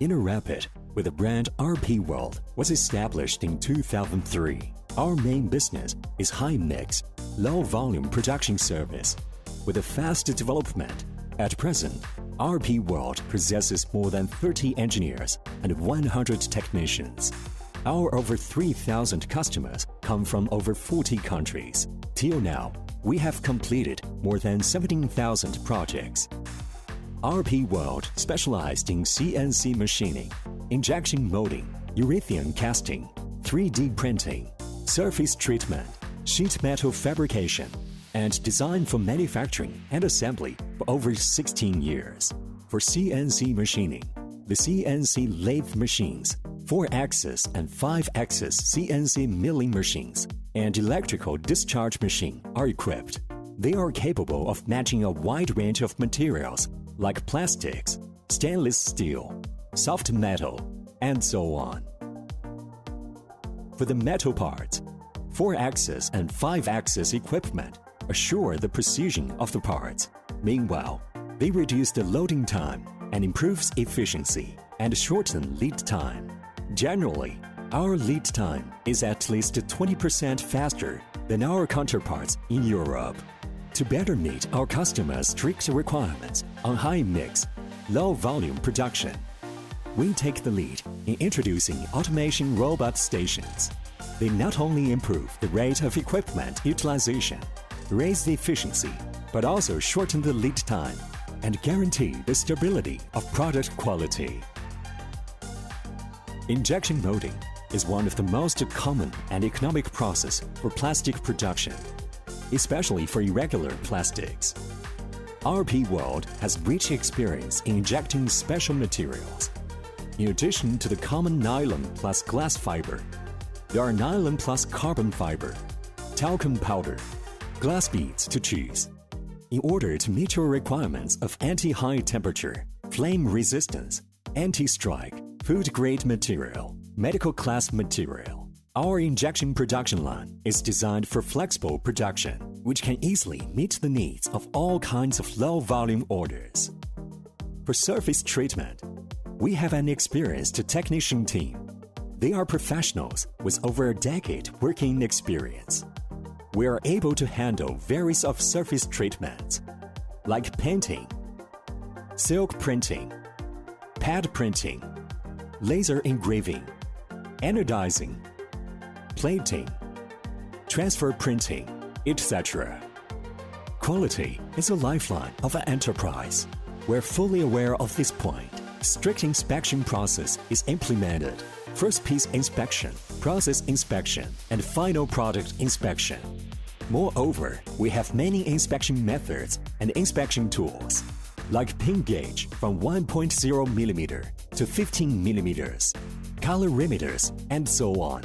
INNORAPID, with the brand RPWORLD, was established in 2003. Our main business is high-mix, low-volume production service. With a fast development, at present, RPWORLD possesses more than 30 engineers and 100 technicians. Our over 3,000 customers come from over 40 countries. Till now, we have completed more than 17,000 projects. RPWORLD specialized in CNC machining, injection molding, urethane casting, 3D printing, surface treatment, sheet metal fabrication, and design for manufacturing and assembly for over 16 years. For CNC machining, the CNC lathe machines, 4-axis and 5-axis CNC milling machines, and electrical discharge machine are equipped. They are capable of matching a wide range of materials like plastics, stainless steel, soft metal, and so on. For the metal parts, 4-axis and 5-axis equipment assure the precision of the parts. Meanwhile, they reduce the loading time and improves efficiency and shorten lead time. Generally, our lead time is at least 20% faster than our counterparts in Europe. To better meet our customers' strict requirements on high-mix, low-volume production, we take the lead in introducing automation robot stations. They not only improve the rate of equipment utilization, raise the efficiency, but also shorten the lead time and guarantee the stability of product quality. Injection molding is one of the most common and economic process for plastic production, especially for irregular plastics. RPWORLD has rich experience in injecting special materials. In addition to the common nylon plus glass fiber, there are nylon plus carbon fiber, talcum powder, glass beads to choose. In order to meet your requirements of anti-high temperature, flame resistance, anti-strike, food-grade material, medical class material, our injection production line is designed for flexible production, which can easily meet the needs of all kinds of low-volume orders. For surface treatment, we have an experienced technician team. They are professionals with over a decade working experience. We are able to handle various of surface treatments, like painting, silk printing, pad printing, laser engraving, anodizing, plating, transfer printing, etc. Quality is a lifeline of an enterprise. We're fully aware of this point. Strict inspection process is implemented. First piece inspection, process inspection, and final product inspection. Moreover, we have many inspection methods and inspection tools, like pin gauge from 1.0 mm to 15 mm, colorimeters, and so on.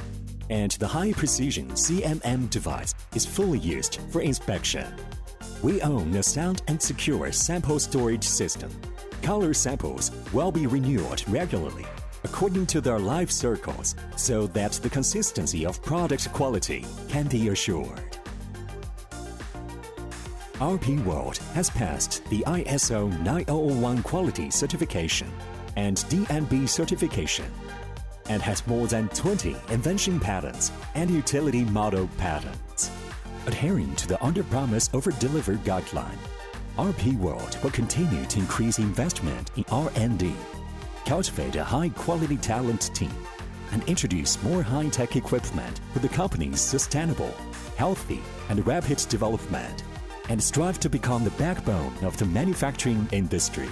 And the high-precision CMM device is fully used for inspection. We own a sound and secure sample storage system. Color samples will be renewed regularly according to their life cycles so that the consistency of product quality can be assured. RPWORLD has passed the ISO 9001 quality certification and DNB certification and has more than 20 invention patents and utility model patents. Adhering to the under-promise over-deliver guideline, RPWORLD will continue to increase investment in R&D, cultivate a high-quality talent team, and introduce more high-tech equipment for the company's sustainable, healthy, and rapid development, and strive to become the backbone of the manufacturing industry.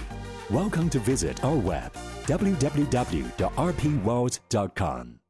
Welcome to visit our web, www.rpworld.com.